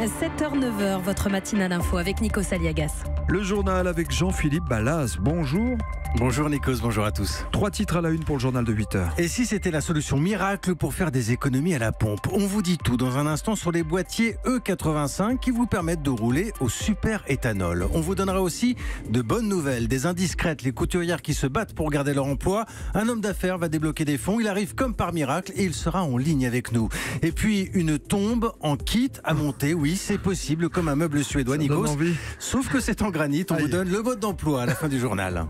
7h-9h, votre matinale info avec Nikos Aliagas. Le journal avec Jean-Philippe Ballas. Bonjour. Bonjour Nikos, bonjour à tous. 3 titres à la une pour le journal de 8h. Et si c'était la solution miracle pour faire des économies à la pompe? On vous dit tout dans un instant sur les boîtiers E85 qui vous permettent de rouler au super éthanol. On vous donnera aussi de bonnes nouvelles, des indiscrètes, les couturières qui se battent pour garder leur emploi. Un homme d'affaires va débloquer des fonds, il arrive comme par miracle et il sera en ligne avec nous. Et puis une tombe en kit à monter, oui c'est possible comme un meuble suédois Nikos. Sauf que c'est en granit, on vous donne le mode d'emploi à la fin du journal.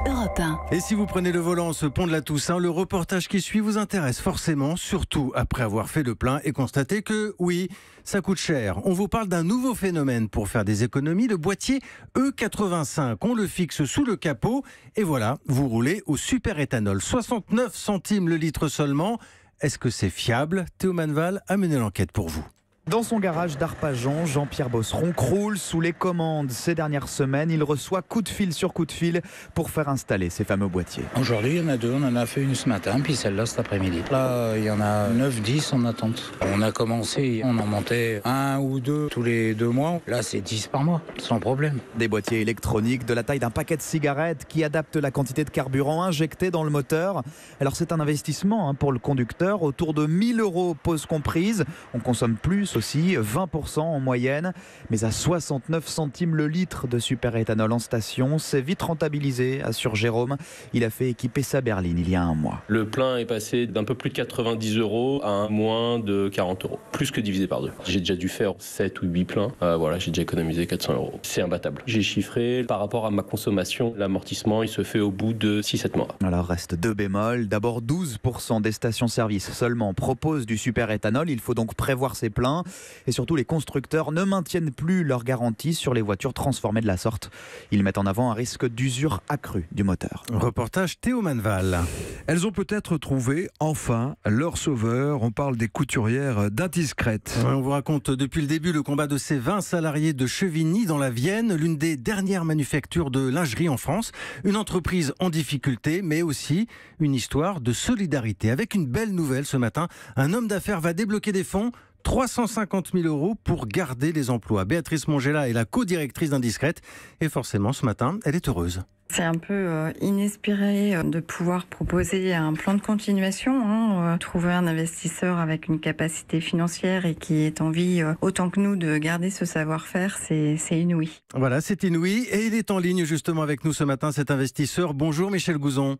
Europe 1. Et si vous prenez le volant ce pont de la Toussaint, le reportage qui suit vous intéresse forcément, surtout après avoir fait le plein et constaté que, oui, ça coûte cher. On vous parle d'un nouveau phénomène pour faire des économies, le boîtier E85. On le fixe sous le capot et voilà, vous roulez au super éthanol. 69 centimes le litre seulement. Est-ce que c'est fiable? Théo Manval a mené l'enquête pour vous. Dans son garage d'Arpajon, Jean-Pierre Bosseron croule sous les commandes. Ces dernières semaines, il reçoit coup de fil sur coup de fil pour faire installer ces fameux boîtiers. Aujourd'hui, il y en a 2, on en a fait une ce matin, puis celle-là cet après-midi. Là, il y en a 9-10 en attente. On a commencé, on en montait 1 ou 2 tous les 2 mois. Là, c'est 10 par mois, sans problème. Des boîtiers électroniques de la taille d'un paquet de cigarettes qui adaptent la quantité de carburant injecté dans le moteur. Alors c'est un investissement pour le conducteur, autour de 1 000 € pause comprise. On consomme plus aussi, 20% en moyenne, mais à 69 centimes le litre de super éthanol en station, c'est vite rentabilisé, assure Jérôme. Il a fait équiper sa berline il y a un mois. Le plein est passé d'un peu plus de 90 € à un moins de 40 €, plus que divisé par 2. J'ai déjà dû faire 7 ou 8 pleins, voilà, j'ai déjà économisé 400 €. C'est imbattable. J'ai chiffré par rapport à ma consommation, l'amortissement il se fait au bout de 6-7 mois. Alors reste 2 bémols. D'abord 12% des stations-service seulement proposent du super éthanol, il faut donc prévoir ses pleins. Et surtout, les constructeurs ne maintiennent plus leur garantie sur les voitures transformées de la sorte. Ils mettent en avant un risque d'usure accrue du moteur. Reportage Théo Manval. Elles ont peut-être trouvé, enfin, leur sauveur. On parle des couturières d'indiscrètes. On vous raconte depuis le début le combat de ces 20 salariés de Chevigny dans la Vienne, l'une des dernières manufactures de lingerie en France. Une entreprise en difficulté, mais aussi une histoire de solidarité. Avec une belle nouvelle ce matin, un homme d'affaires va débloquer des fonds. 350 000 € pour garder les emplois. Béatrice Mongella est la co-directrice d'Indiscrète et forcément ce matin, elle est heureuse. C'est un peu inespéré de pouvoir proposer un plan de continuation, trouver un investisseur avec une capacité financière et qui ait envie, autant que nous, de garder ce savoir-faire, c'est inouï. Voilà, c'est inouï et il est en ligne justement avec nous ce matin, cet investisseur. Bonjour Michel Gouzon.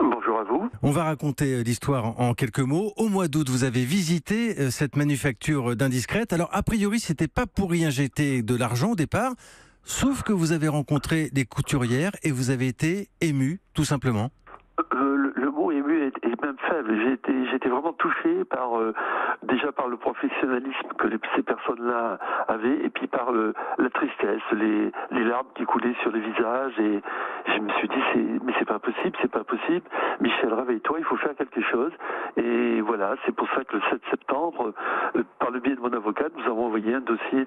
Bonjour à vous. On va raconter l'histoire en quelques mots. Au mois d'août, vous avez visité cette manufacture d'Indiscrète. Alors, a priori, c'était pas pour y injecter de l'argent au départ, sauf que vous avez rencontré des couturières et vous avez été ému, tout simplement. Le mot ému est même faible. J'étais vraiment touché déjà par le professionnalisme que ces personnes-là avaient et puis par la tristesse, les larmes qui coulaient sur les visages et je me suis dit mais c'est pas possible. Michel, réveille-toi, il faut faire quelque chose. Et voilà, c'est pour ça que le 7 septembre, par le biais de mon avocate, nous avons envoyé un dossier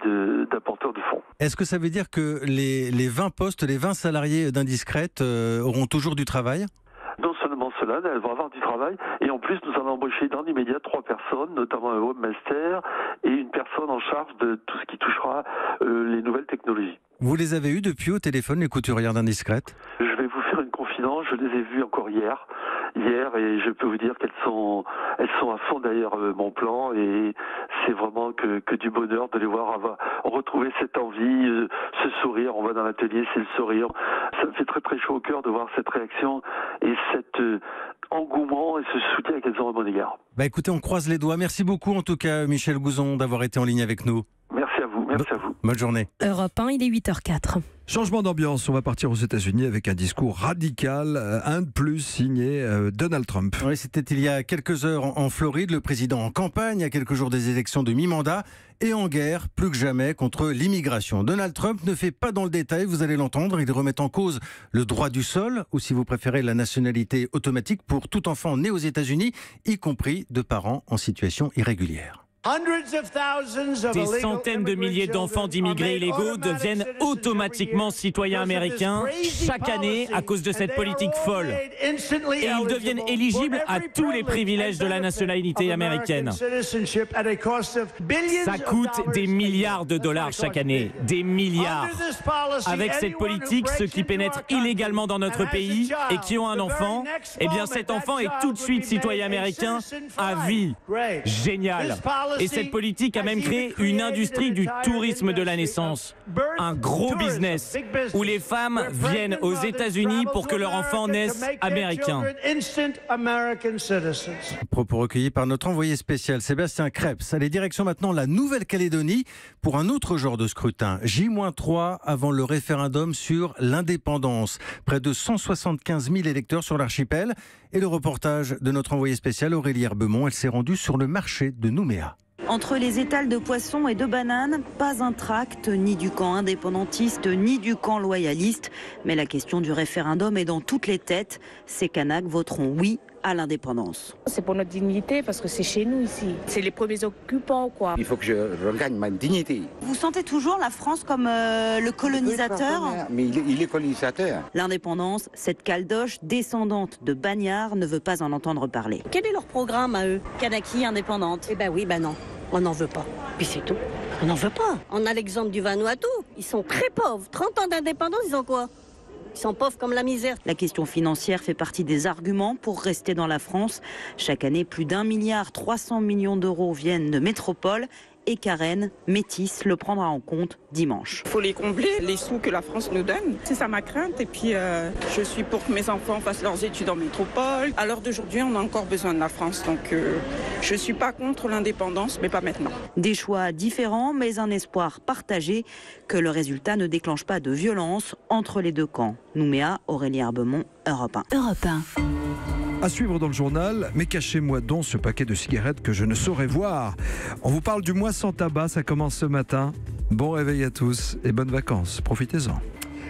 d'apporteur de fonds. Est-ce que ça veut dire que les 20 postes, les 20 salariés d'Indiscrète auront toujours du travail ? Non seulement cela, elles vont avoir du travail et en plus nous allons embaucher dans l'immédiat 3 personnes, notamment un webmaster et une personne en charge de tout ce qui touchera les nouvelles technologies. Vous les avez eues depuis au téléphone, les couturières d'Indiscrète ? Je vais vous faire une confidence, je les ai vues encore hier et je peux vous dire qu'elles sont à fond derrière mon plan et c'est vraiment que du bonheur de les voir retrouver cette envie, ce sourire. On va dans l'atelier, c'est le sourire. Ça me fait très très chaud au cœur de voir cette réaction et cet engouement et ce soutien qu'elles ont à mon égard. Écoutez, on croise les doigts. Merci beaucoup en tout cas Michel Gouzon d'avoir été en ligne avec nous. Merci à vous, merci à vous. Bonne journée. Europe 1, il est 8h04. Changement d'ambiance, on va partir aux États-Unis avec un discours radical, un de plus signé Donald Trump. Oui, c'était il y a quelques heures en Floride, le président en campagne, à quelques jours des élections de mi-mandat, et en guerre, plus que jamais, contre l'immigration. Donald Trump ne fait pas dans le détail, vous allez l'entendre, il remet en cause le droit du sol, ou si vous préférez la nationalité automatique pour tout enfant né aux États-Unis, y compris de parents en situation irrégulière. Des centaines de milliers d'enfants d'immigrés illégaux deviennent automatiquement citoyens américains chaque année à cause de cette politique folle. Et ils deviennent éligibles à tous les privilèges de la nationalité américaine. Ça coûte des milliards de dollars chaque année. Des milliards. Avec cette politique, ceux qui pénètrent illégalement dans notre pays et qui ont un enfant, eh bien cet enfant est tout de suite citoyen américain à vie. Génial. Et cette politique a même créé une industrie du tourisme de la naissance. Un gros business où les femmes viennent aux États-Unis pour que leur enfant naisse américain. Propos recueillis par notre envoyé spécial Sébastien Krebs. Allez, direction maintenant la Nouvelle-Calédonie pour un autre genre de scrutin. J-3 avant le référendum sur l'indépendance. Près de 175 000 électeurs sur l'archipel. Et le reportage de notre envoyé spécial Aurélie Herbemont. Elle s'est rendue sur le marché de Nouméa. Entre les étals de poissons et de bananes, pas un tract, ni du camp indépendantiste, ni du camp loyaliste. Mais la question du référendum est dans toutes les têtes. Ces Kanaks voteront oui à l'indépendance. C'est pour notre dignité, parce que c'est chez nous ici. C'est les premiers occupants, quoi. Il faut que je regagne ma dignité. Vous sentez toujours la France comme le colonisateur ? Mais il est colonisateur. L'indépendance, cette caldoche descendante de Bagnard ne veut pas en entendre parler. Quel est leur programme à eux ? Kanaki indépendante ? Eh ben oui, ben non. On n'en veut pas. Puis c'est tout. On n'en veut pas. On a l'exemple du Vanuatu. Ils sont très pauvres. 30 ans d'indépendance, ils ont quoi ? Ils sont pauvres comme la misère. La question financière fait partie des arguments pour rester dans la France. Chaque année, plus d'1,3 milliard d'euros viennent de métropole. Et Karen, métisse, le prendra en compte dimanche. Il faut les combler, les sous que la France nous donne. C'est ça ma crainte. Et puis, je suis pour que mes enfants fassent leurs études en métropole. À l'heure d'aujourd'hui, on a encore besoin de la France. Donc, je ne suis pas contre l'indépendance, mais pas maintenant. Des choix différents, mais un espoir partagé que le résultat ne déclenche pas de violence entre les deux camps. Nouméa, Aurélie Herbemont, Europe 1. Europe 1. À suivre dans le journal, mais cachez-moi donc ce paquet de cigarettes que je ne saurais voir. On vous parle du mois sans tabac, ça commence ce matin. Bon réveil à tous et bonnes vacances, profitez-en.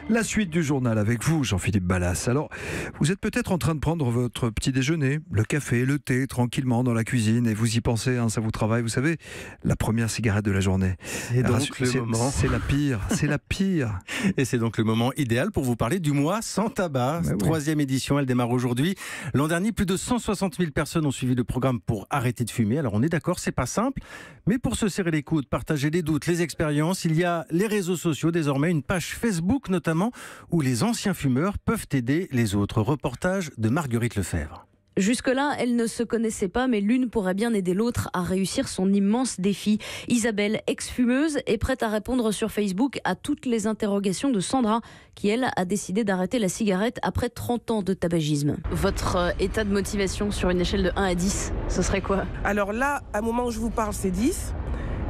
La suite du journal avec vous, Jean-Philippe Ballas. Alors, vous êtes peut-être en train de prendre votre petit déjeuner, le café, le thé, tranquillement dans la cuisine, et vous y pensez, hein, ça vous travaille, vous savez, la première cigarette de la journée. Et donc le moment. C'est la pire, c'est la pire. Et c'est donc le moment idéal pour vous parler du mois sans tabac. Oui. 3e édition, elle démarre aujourd'hui. L'an dernier, plus de 160 000 personnes ont suivi le programme pour arrêter de fumer. Alors on est d'accord, c'est pas simple, mais pour se serrer les coudes, partager les doutes, les expériences, il y a les réseaux sociaux, désormais une page Facebook notamment, où les anciens fumeurs peuvent aider les autres. Reportage de Marguerite Lefebvre. Jusque-là, elles ne se connaissaient pas, mais l'une pourrait bien aider l'autre à réussir son immense défi. Isabelle, ex-fumeuse, est prête à répondre sur Facebook à toutes les interrogations de Sandra, qui, elle, a décidé d'arrêter la cigarette après 30 ans de tabagisme. Votre état de motivation sur une échelle de 1 à 10, ce serait quoi ? Alors là, à un moment où je vous parle, c'est 10.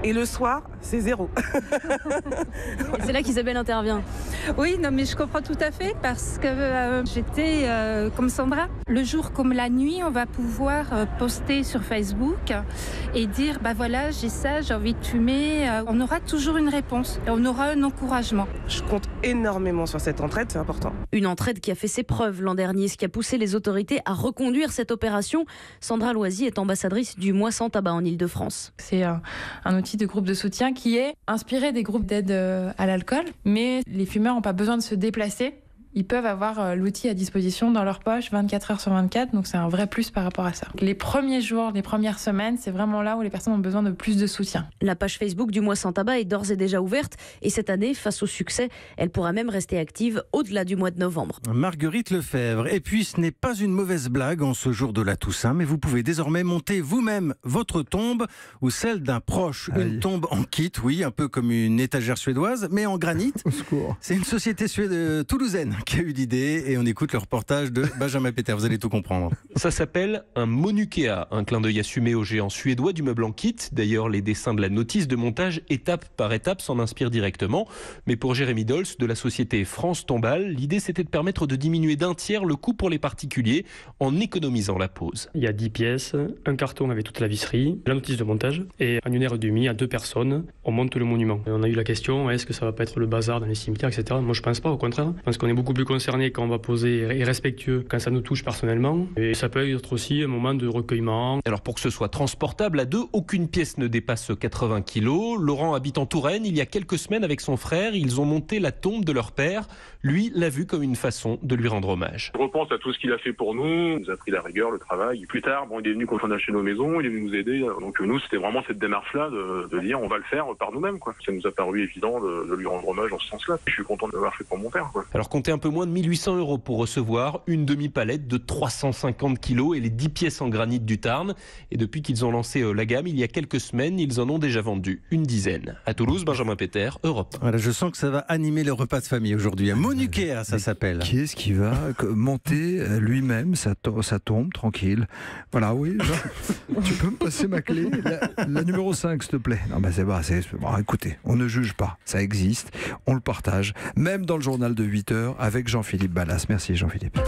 Et le soir, c'est 0. Et c'est là qu'Isabelle intervient. Oui, non, mais je comprends tout à fait parce que j'étais comme Sandra. Le jour comme la nuit, on va pouvoir poster sur Facebook et dire bah voilà, j'ai ça, j'ai envie de fumer. On aura toujours une réponse et on aura un encouragement. Je compte énormément sur cette entraide, c'est important. Une entraide qui a fait ses preuves l'an dernier, ce qui a poussé les autorités à reconduire cette opération. Sandra Loisy est ambassadrice du Mois sans tabac en Ile-de-France. C'est un outil de groupe de soutien qui est inspiré des groupes d'aide à l'alcool, mais les fumeurs n'ont pas besoin de se déplacer. Ils peuvent avoir l'outil à disposition dans leur poche 24 heures sur 24, donc c'est un vrai plus par rapport à ça. Les premiers jours, les premières semaines, c'est vraiment là où les personnes ont besoin de plus de soutien. La page Facebook du Mois sans tabac est d'ores et déjà ouverte et cette année, face au succès, elle pourra même rester active au-delà du mois de novembre. Marguerite Lefebvre. Et puis ce n'est pas une mauvaise blague en ce jour de la Toussaint, mais vous pouvez désormais monter vous-même votre tombe ou celle d'un proche. Aïe. Une tombe en kit, oui, un peu comme une étagère suédoise, mais en granit. Au secours. C'est une société toulousaine qui a eu l'idée et on écoute le reportage de Benjamin Peter, vous allez tout comprendre. Ça s'appelle un Monukea, un clin d'œil assumé au géant suédois du meuble en kit. D'ailleurs, les dessins de la notice de montage étape par étape s'en inspirent directement. Mais pour Jérémy Dolce de la société France Tombale, l'idée c'était de permettre de diminuer d'un tiers le coût pour les particuliers en économisant la pose. Il y a 10 pièces, un carton avec toute la visserie, la notice de montage et en 1h30 à 2 personnes, on monte le monument. Et on a eu la question, est-ce que ça va pas être le bazar dans les cimetières, etc. Moi je pense pas, au contraire. Je pense qu'on est beaucoup beaucoup plus concerné quand on va poser et respectueux quand ça nous touche personnellement. Et ça peut être aussi un moment de recueillement. Alors pour que ce soit transportable à deux, aucune pièce ne dépasse 80 kilos. Laurent habite en Touraine. Il y a quelques semaines avec son frère, ils ont monté la tombe de leur père. Lui l'a vu comme une façon de lui rendre hommage. Je repense à tout ce qu'il a fait pour nous. Il nous a appris la rigueur, le travail. Plus tard, il est venu quand on a acheté nos maisons, il est venu nous aider. Donc nous, c'était vraiment cette démarche-là de dire on va le faire par nous-mêmes. Ça nous a paru évident de lui rendre hommage dans ce sens-là. Je suis content de l'avoir fait pour mon père. Alors comptez un peu moins de 1800 € pour recevoir une demi-palette de 350 kilos et les 10 pièces en granit du Tarn. Et depuis qu'ils ont lancé la gamme, il y a quelques semaines, ils en ont déjà vendu une dizaine. À Toulouse, Benjamin Péter, Europe. Voilà, je sens que ça va animer le repas de famille aujourd'hui. Monuquaire, ça s'appelle. Qui est-ce qui va monter lui-même sa tombe tranquille? Voilà, oui. Tu peux me passer ma clé, la numéro 5, s'il te plaît. Non, c'est bon, écoutez, on ne juge pas. Ça existe, on le partage. Même dans le journal de 8h avec Jean-Philippe Ballas. Merci Jean-Philippe.